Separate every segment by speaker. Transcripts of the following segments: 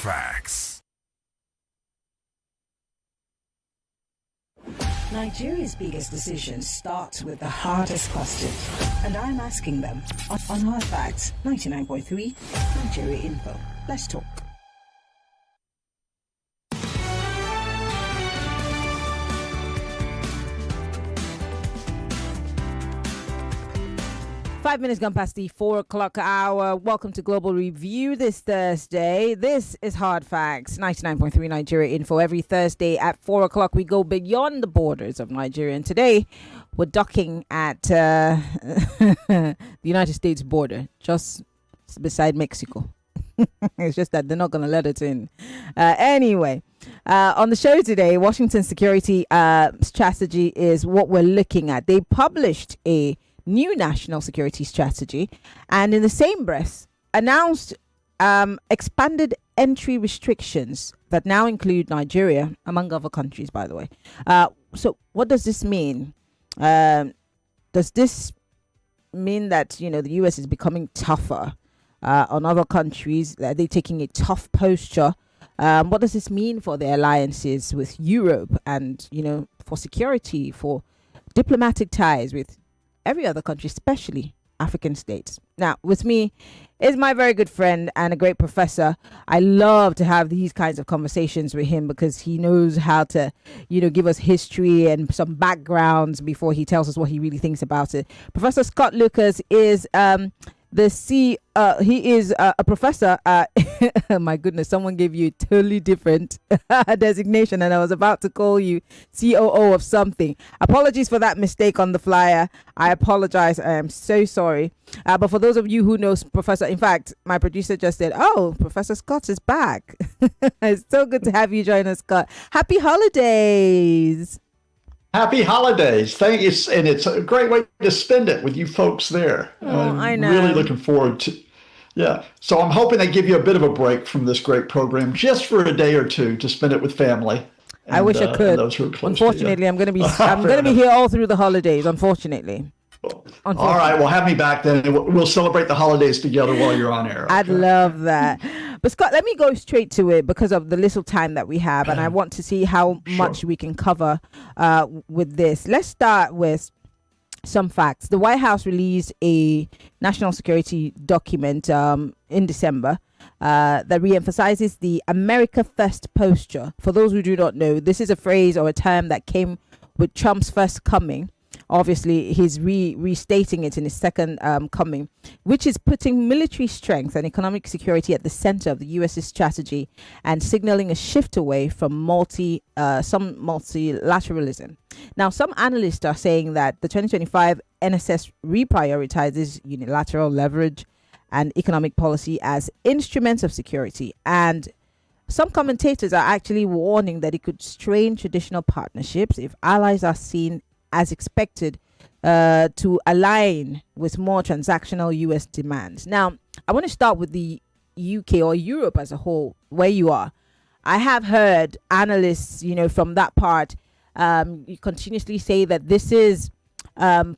Speaker 1: facts.
Speaker 2: Nigeria's biggest decisions start with the hardest questions, and I'm asking them on Hard Facts 99.3 Nigeria Info. Let's talk.
Speaker 3: Five minutes gone past the 4 o'clock hour. Welcome to Global Review this Thursday. This is Hard Facts, 99.3 Nigeria Info. Every Thursday at 4 o'clock, we go beyond the borders of Nigeria. And today, we're docking at the United States border, just beside Mexico. It's just that they're not going to let it in. Anyway, on the show today, Washington's security strategy is what we're looking at. They published a new national security strategy and in the same breath announced expanded entry restrictions that now include Nigeria, among other countries, by the way. So what does this mean? Does this mean that, the US is becoming tougher on other countries? Are they taking a tough posture? What does this mean for their alliances with Europe and, for security, for diplomatic ties with every other country, especially African states? Now, with me is my very good friend and a great professor. I love to have these kinds of conversations with him because he knows how to, give us history and some backgrounds before he tells us what he really thinks about it. Professor Scott Lucas is he is a professor. My goodness, someone gave you a totally different designation, and I was about to call you COO of something. Apologies for that mistake on the flyer. I apologize. I am so sorry. But for those of you who know Professor, in fact, my producer just said, "Oh, Professor Scott is back." It's so good to have you join us, Scott. Happy holidays.
Speaker 4: Happy holidays. Thank you. And it's a great way to spend it with you folks there.
Speaker 3: I know.
Speaker 4: Really looking forward to. Yeah. So I'm hoping they give you a bit of a break from this great program just for a day or two to spend it with family.
Speaker 3: I wish I could. Unfortunately, I'm going to be here all through the holidays, unfortunately.
Speaker 4: All right. Well, have me back then. We'll celebrate the holidays together while you're on air. Okay?
Speaker 3: I'd love that. But Scott, let me go straight to it because of the little time that we have, and I want to see how much we can cover with this. Let's start with some facts. The White House released a national security document in December that reemphasizes the America First posture. For those who do not know, this is a phrase or a term that came with Trump's first coming. Obviously, he's restating it in his second coming, which is putting military strength and economic security at the center of the U.S.'s strategy and signaling a shift away from some multilateralism. Now, some analysts are saying that the 2025 NSS reprioritizes unilateral leverage and economic policy as instruments of security. And some commentators are actually warning that it could strain traditional partnerships if allies are seen as expected to align with more transactional U.S. demands. Now, I want to start with the UK or Europe as a whole, where you are. I have heard analysts, from that part, continuously say that this is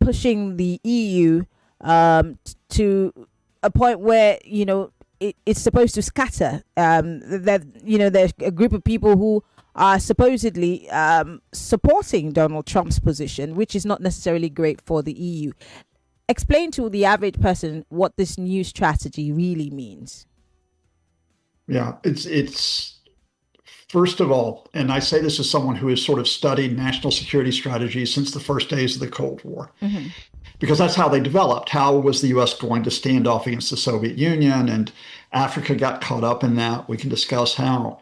Speaker 3: pushing the EU to a point where, it's supposed to scatter. That, there's a group of people who are supposedly supporting Donald Trump's position, which is not necessarily great for the EU. Explain to the average person what this new strategy really means.
Speaker 4: Yeah, it's first of all, and I say this as someone who has sort of studied national security strategy since the first days of the Cold War, because that's how they developed. How was the U.S. going to stand off against the Soviet Union? And Africa got caught up in that. We can discuss how.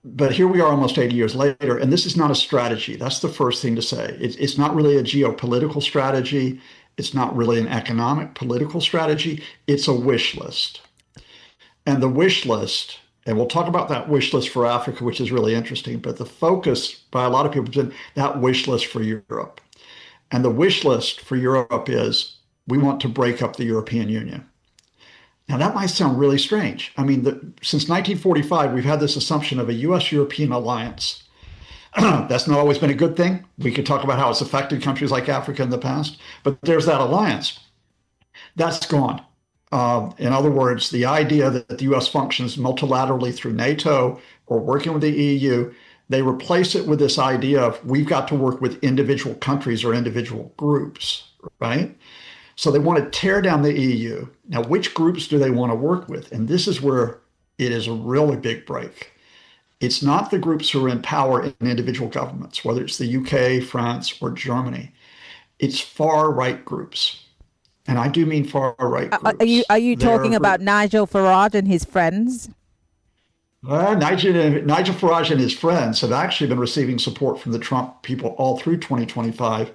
Speaker 4: But here we are almost 80 years later, and this is not a strategy. That's the first thing to say. It's not really a geopolitical strategy. It's not really an economic political strategy. It's a wish list. And the wish list, and we'll talk about that wish list for Africa, which is really interesting, but the focus by a lot of people has been that wish list for Europe. And the wish list for Europe is, we want to break up the European Union. Now, that might sound really strange. I mean, since 1945, we've had this assumption of a U.S.-European alliance. That's not always been a good thing. We could talk about how it's affected countries like Africa in the past, but there's that alliance. That's gone. In other words, the idea that the US functions multilaterally through NATO or working with the EU, they replace it with this idea of we've got to work with individual countries or individual groups, right? So they want to tear down the EU. Now, which groups do they want to work with? And this is where it is a really big break. It's not the groups who are in power in individual governments, whether it's the UK, France, or Germany. It's far right groups. And I do mean far right groups.
Speaker 3: Are you talking about Nigel Farage and his friends?
Speaker 4: Nigel Farage and his friends have actually been receiving support from the Trump people all through 2025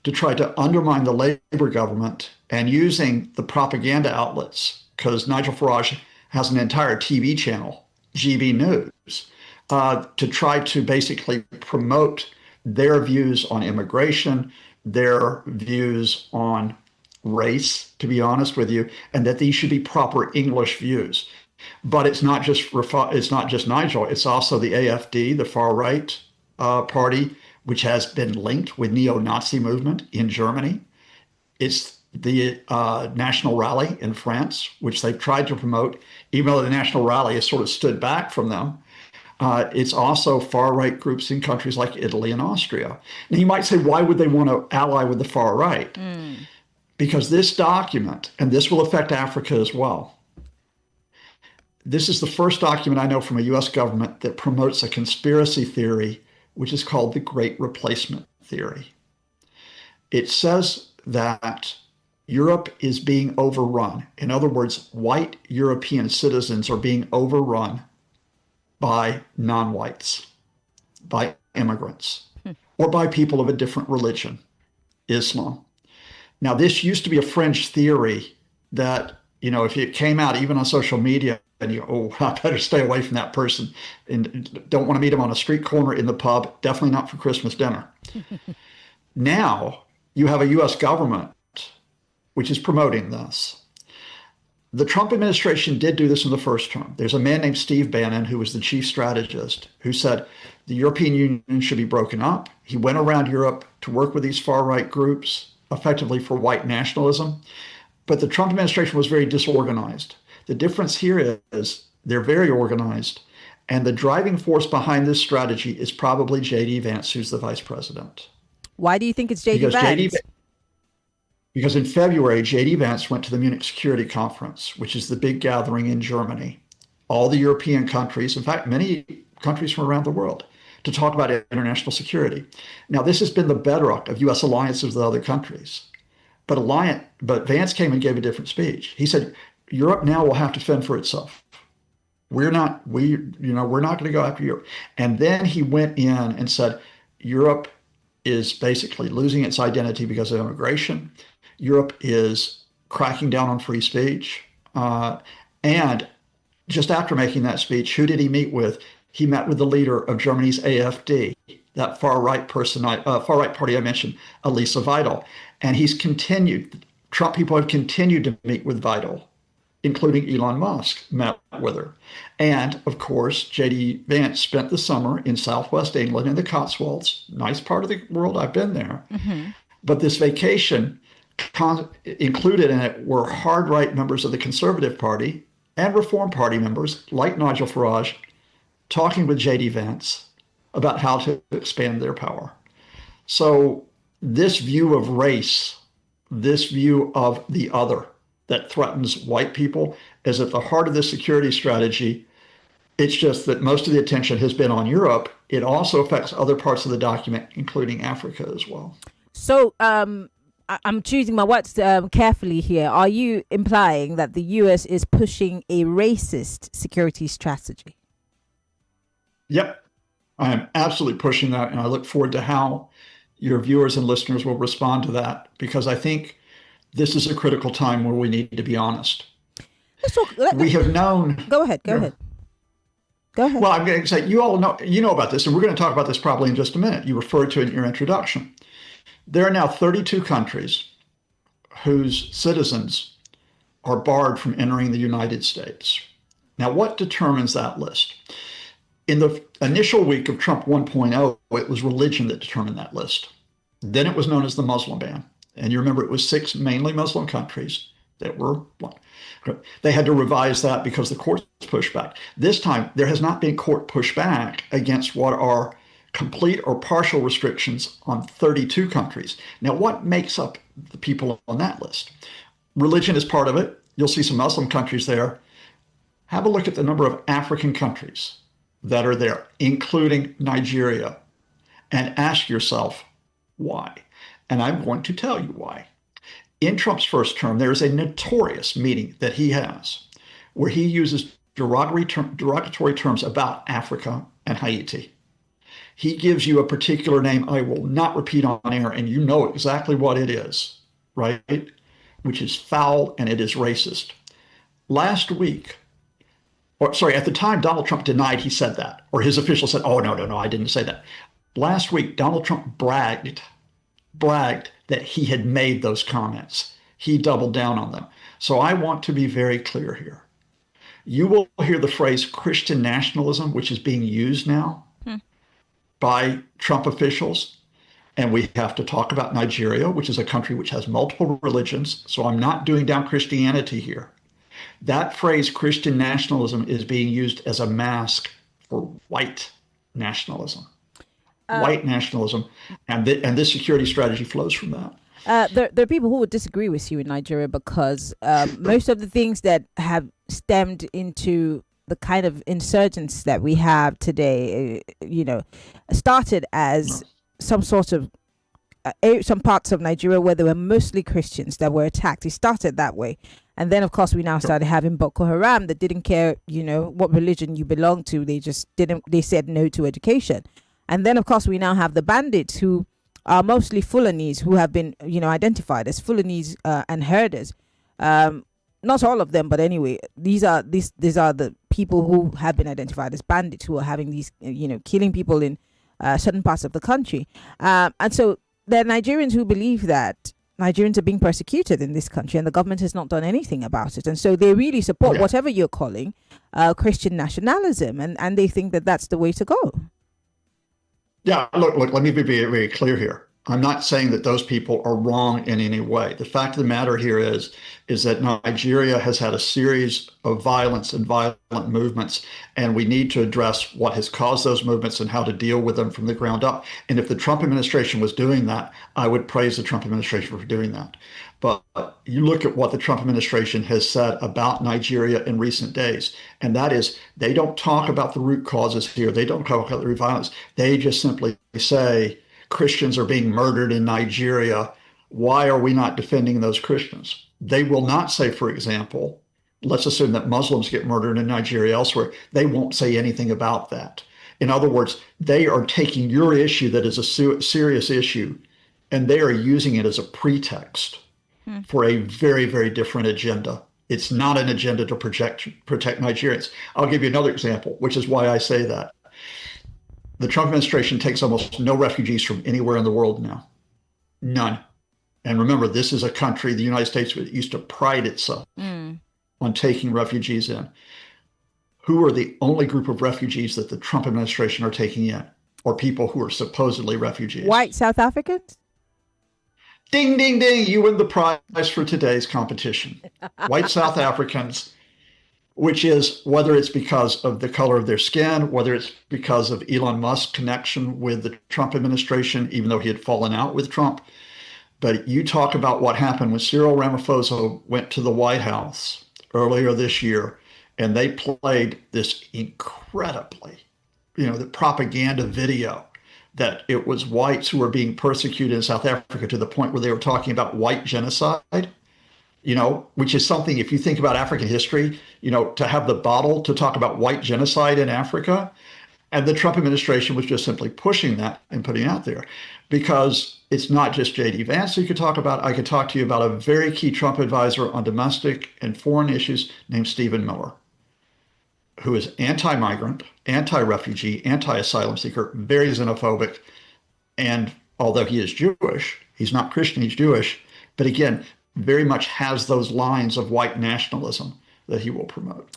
Speaker 4: to try to undermine the Labor government and using the propaganda outlets, because Nigel Farage has an entire TV channel, GB News, to try to basically promote their views on immigration, their views on race, to be honest with you, and that these should be proper English views. But it's not just Nigel, it's also the AfD, the far right party, which has been linked with neo-Nazi movement in Germany. It's the National Rally in France, which they've tried to promote, even though the National Rally has sort of stood back from them. It's also far-right groups in countries like Italy and Austria. Now, you might say, why would they want to ally with the far right? Because this document, and this will affect Africa as well, this is the first document I know from a US government that promotes a conspiracy theory, which is called the Great Replacement Theory. It says that Europe is being overrun. In other words, white European citizens are being overrun by non-whites, by immigrants, or by people of a different religion, Islam. Now, this used to be a fringe theory that, if it came out even on social media, and you go, I better stay away from that person and don't want to meet him on a street corner, in the pub, definitely not for Christmas dinner. Now, you have a US government which is promoting this. The Trump administration did do this in the first term. There's a man named Steve Bannon, who was the chief strategist, who said the European Union should be broken up. He went around Europe to work with these far-right groups, effectively for white nationalism. But the Trump administration was very disorganized. The difference here is they're very organized. And the driving force behind this strategy is probably J.D. Vance, who's the vice president.
Speaker 3: Why do you think it's J.D. Vance?
Speaker 4: Because in February, J.D. Vance went to the Munich Security Conference, which is the big gathering in Germany. All the European countries, in fact, many countries from around the world, to talk about international security. Now, this has been the bedrock of U.S. alliances with other countries. But Vance came and gave a different speech. He said, Europe now will have to fend for itself. We're not going to go after Europe. And then he went in and said, Europe is basically losing its identity because of immigration. Europe is cracking down on free speech. And just after making that speech, who did he meet with? He met with the leader of Germany's AfD, that far-right party I mentioned, Elisa Vital. And he's continued, Trump people have continued to meet with Vital, including Elon Musk met with her. And of course, J.D. Vance spent the summer in Southwest England in the Cotswolds, nice part of the world, I've been there. Mm-hmm. But this vacation included in it were hard right members of the Conservative Party and Reform Party members like Nigel Farage talking with J.D. Vance about how to expand their power. So this view of race, this view of the other that threatens white people is at the heart of this security strategy. It's just that most of the attention has been on Europe. It also affects other parts of the document, including Africa as well.
Speaker 3: So I'm choosing my words carefully here. Are you implying that the US is pushing a racist security strategy?
Speaker 4: Yep, I am absolutely pushing that. And I look forward to how your viewers and listeners will respond to that, because I think this is a critical time where we need to be honest. We have known.
Speaker 3: Go ahead. Go ahead.
Speaker 4: Well, I'm going to say, you know about this, and we're going to talk about this probably in just a minute. You referred to it in your introduction. There are now 32 countries whose citizens are barred from entering the United States. Now, what determines that list? In the initial week of Trump 1.0, it was religion that determined that list. Then it was known as the Muslim ban. And you remember it was 6 mainly Muslim countries that were one. They had to revise that because the courts pushed back. This time, there has not been court pushback against what are complete or partial restrictions on 32 countries. Now, what makes up the people on that list? Religion is part of it. You'll see some Muslim countries there. Have a look at the number of African countries that are there, including Nigeria, and ask yourself why. And I'm going to tell you why. In Trump's first term, there is a notorious meeting that he has where he uses derogatory terms about Africa and Haiti. He gives you a particular name I will not repeat on air, and you know exactly what it is, right? Which is foul and it is racist. Last week, at the time, Donald Trump denied he said that, or his official said, oh, no, I didn't say that. Last week, Donald Trump bragged that he had made those comments. He doubled down on them. So I want to be very clear here. You will hear the phrase Christian nationalism, which is being used now by Trump officials. And we have to talk about Nigeria, which is a country which has multiple religions. So I'm not doing down Christianity here. That phrase, Christian nationalism, is being used as a mask for white nationalism. White nationalism. And this security strategy flows from that.
Speaker 3: There are people who would disagree with you in Nigeria because most of the things that have stemmed into the kind of insurgents that we have today, started as some sort of some parts of Nigeria where there were mostly Christians that were attacked. It started that way. And then, of course, we now started having Boko Haram that didn't care, what religion you belong to. They said no to education. And then, of course, we now have the bandits who are mostly Fulanese who have been, identified as Fulanese and herders. Not all of them, but anyway, these are the people who have been identified as bandits who are having these, killing people in certain parts of the country. And so there are Nigerians who believe that Nigerians are being persecuted in this country and the government has not done anything about it. And so they really support whatever you're calling Christian nationalism. And they think that that's the way to go.
Speaker 4: Yeah, look, let me be very, very clear here. I'm not saying that those people are wrong in any way. The fact of the matter here is that Nigeria has had a series of violence and violent movements, and we need to address what has caused those movements and how to deal with them from the ground up. And if the Trump administration was doing that, I would praise the Trump administration for doing that. But you look at what the Trump administration has said about Nigeria in recent days, and that is they don't talk about the root causes here. They don't talk about the violence. They just simply say, Christians are being murdered in Nigeria. Why are we not defending those Christians? They will not say, for example, let's assume that Muslims get murdered in Nigeria elsewhere. They won't say anything about that. In other words, they are taking your issue that is a serious issue, and they are using it as a pretext for a very, very different agenda. It's not an agenda to protect Nigerians. I'll give you another example, which is why I say that. The Trump administration takes almost no refugees from anywhere in the world now. None. And remember, this is a country, the United States, that used to pride itself on taking refugees in. Who are the only group of refugees that the Trump administration are taking in, or people who are supposedly refugees?
Speaker 3: White South Africans?
Speaker 4: Ding, ding, ding. You win the prize for today's competition. White South Africans, which is whether it's because of the color of their skin, whether it's because of Elon Musk's connection with the Trump administration, even though he had fallen out with Trump. But you talk about what happened when Cyril Ramaphosa went to the White House earlier this year, and they played this incredibly, the propaganda video that it was whites who were being persecuted in South Africa to the point where they were talking about white genocide. Which is something, if you think about African history, to have the bottle to talk about white genocide in Africa. And the Trump administration was just simply pushing that and putting it out there because it's not just J.D. Vance you could talk about. I could talk to you about a very key Trump advisor on domestic and foreign issues named Stephen Miller, who is anti-migrant, anti-refugee, anti-asylum seeker, very xenophobic. And although he is Jewish, he's not Christian, he's Jewish. But again, very much has those lines of white nationalism that he will promote.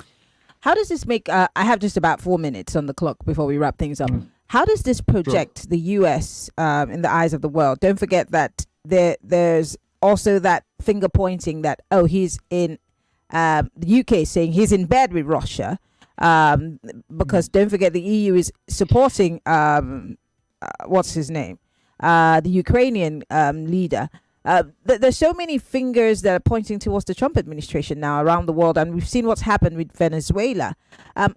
Speaker 3: How does this make, I have just about 4 minutes on the clock before we wrap things up. How does this project the U.S. In the eyes of the world? Don't forget that there's also that finger pointing that, he's in the UK saying he's in bed with Russia, because don't forget the EU is supporting what's his name, the Ukrainian leader. There's so many fingers that are pointing towards the Trump administration now around the world, and we've seen what's happened with Venezuela.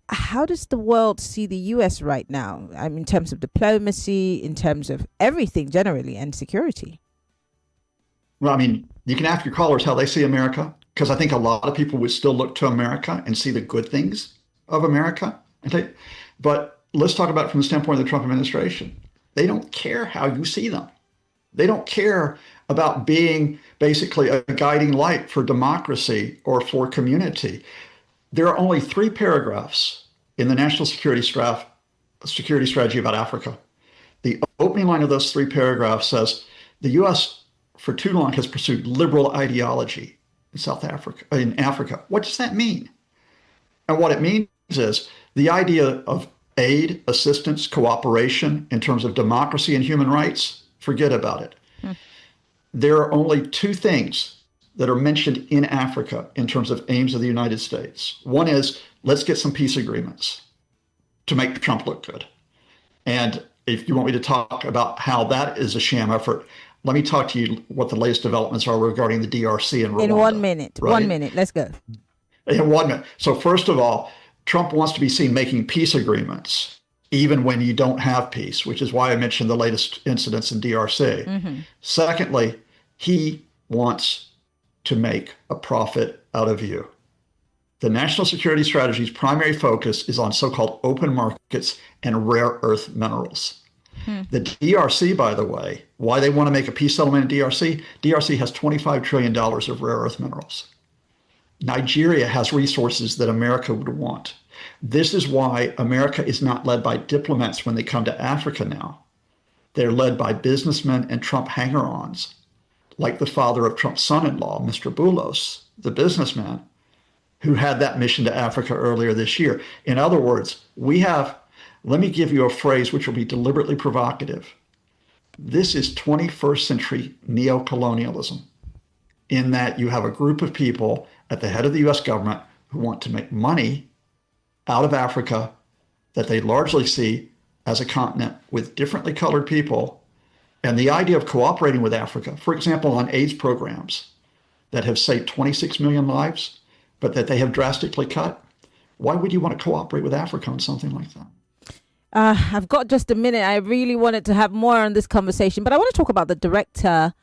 Speaker 3: How does the world see the US right now, in terms of diplomacy, in terms of everything generally, and security?
Speaker 4: Well, I mean, you can ask your callers how they see America, because I think a lot of people would still look to America and see the good things of America. But let's talk about it from the standpoint of the Trump administration. They don't care how you see them. They don't care about being basically a guiding light for democracy or for community. There are only 3 paragraphs in the National Security Strategy about Africa. The opening line of those 3 paragraphs says, the U.S. for too long has pursued liberal ideology in Africa. What does that mean? And what it means is the idea of aid, assistance, cooperation in terms of democracy and human rights, forget about it. There are only 2 things that are mentioned in Africa in terms of aims of the United States. One is, let's get some peace agreements to make Trump look good. And if you want me to talk about how that is a sham effort, let me talk to you what the latest developments are regarding the DRC and Rwanda.
Speaker 3: In 1 minute,
Speaker 4: right?
Speaker 3: 1 minute, let's go.
Speaker 4: In 1 minute. So first of all, Trump wants to be seen making peace agreements, even when you don't have peace, which is why I mentioned the latest incidents in DRC. Secondly, he wants to make a profit out of you. The National Security Strategy's primary focus is on so-called open markets and rare earth minerals. The DRC, by the way, why they want to make a peace settlement in DRC? DRC has $25 trillion of rare earth minerals. Nigeria has resources that America would want. This is why America is not led by diplomats when they come to Africa now. They're led by businessmen and Trump hanger-ons, like the father of Trump's son-in-law, Mr. Boulos, the businessman, who had that mission to Africa earlier this year. In other words, let me give you a phrase which will be deliberately provocative. This is 21st century neocolonialism, in that you have a group of people at the head of the US government who want to make money out of Africa that they largely see as a continent with differently colored people. And the idea of cooperating with Africa, for example, on AIDS programs that have saved 26 million lives, but that they have drastically cut, why would you want to cooperate with Africa on something like that?
Speaker 3: I've got just a minute. I really wanted to have more on this conversation, but I want to talk about the director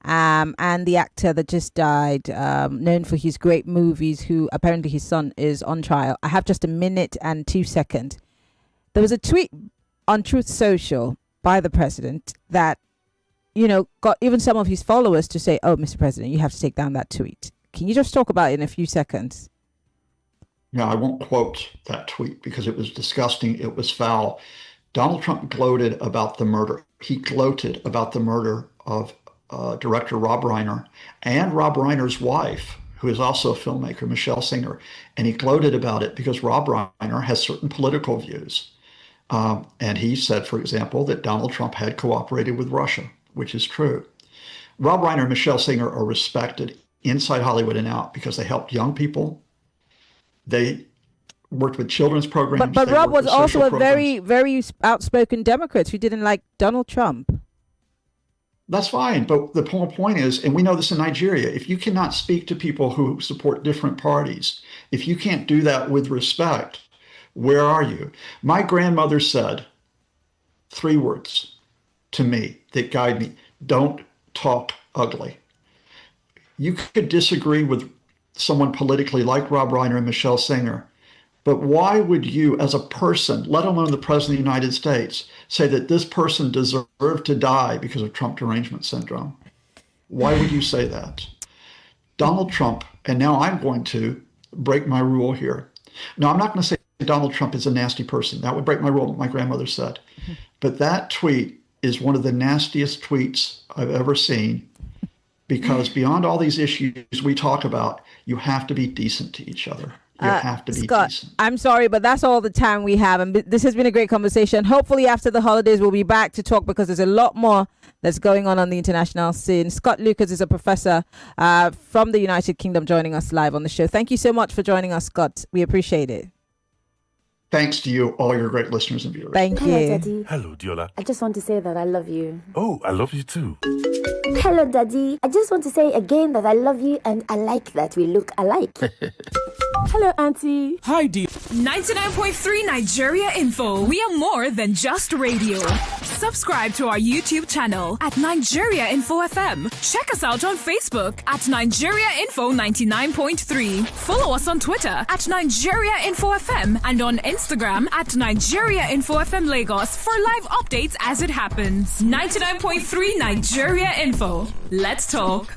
Speaker 3: and the actor that just died, known for his great movies, who apparently his son is on trial. I have just a minute and 2 seconds. There was a tweet on Truth Social by the president that, got even some of his followers to say, oh, Mr. President, you have to take down that tweet. Can you just talk about it in a few seconds?
Speaker 4: No, I won't quote that tweet because it was disgusting. It was foul. Donald Trump gloated about the murder. He gloated about the murder of director Rob Reiner and Rob Reiner's wife, who is also a filmmaker, Michelle Singer. And he gloated about it because Rob Reiner has certain political views. And he said, for example, that Donald Trump had cooperated with Russia, which is true. Rob Reiner and Michelle Singer are respected inside Hollywood and out because they helped young people. They worked with children's programs.
Speaker 3: But Rob was also a very, very outspoken Democrat who didn't like Donald Trump.
Speaker 4: That's fine. But the whole point is, and we know this in Nigeria, if you cannot speak to people who support different parties, if you can't do that with respect, where are you? My grandmother said 3 words to me that guide me. Don't talk ugly. You could disagree with someone politically like Rob Reiner and Michelle Singer, but why would you as a person, let alone the president of the United States, say that this person deserved to die because of Trump derangement syndrome? Why would you say that? Donald Trump, and now I'm going to break my rule here. Now, I'm not going to say Donald Trump is a nasty person. That would break my rule, my grandmother said. But that tweet is one of the nastiest tweets I've ever seen, because beyond all these issues we talk about, you have to be decent to each other. You have to be
Speaker 3: Scott,
Speaker 4: decent.
Speaker 3: I'm sorry, but that's all the time we have. And this has been a great conversation. Hopefully after the holidays, we'll be back to talk because there's a lot more that's going on the international scene. Scott Lucas is a professor from the United Kingdom joining us live on the show. Thank you so much for joining us, Scott. We appreciate it.
Speaker 4: Thanks to you, all your great listeners and viewers.
Speaker 3: Thank
Speaker 1: Hello,
Speaker 3: you.
Speaker 1: Daddy.
Speaker 5: Hello, Diola.
Speaker 1: I just want to say that I love you.
Speaker 5: Oh, I love you too.
Speaker 1: Hello, Daddy. I just want to say again that I love you and I like that we look alike. Hello, Auntie.
Speaker 6: Hi, dear.
Speaker 7: 99.3 Nigeria Info. We are more than just radio. Subscribe to our YouTube channel at Nigeria Info FM. Check us out on Facebook at Nigeria Info 99.3. Follow us on Twitter at Nigeria Info FM and on Instagram at Nigeria Info FM Lagos for live updates as it happens. 99.3 Nigeria Info. Let's talk.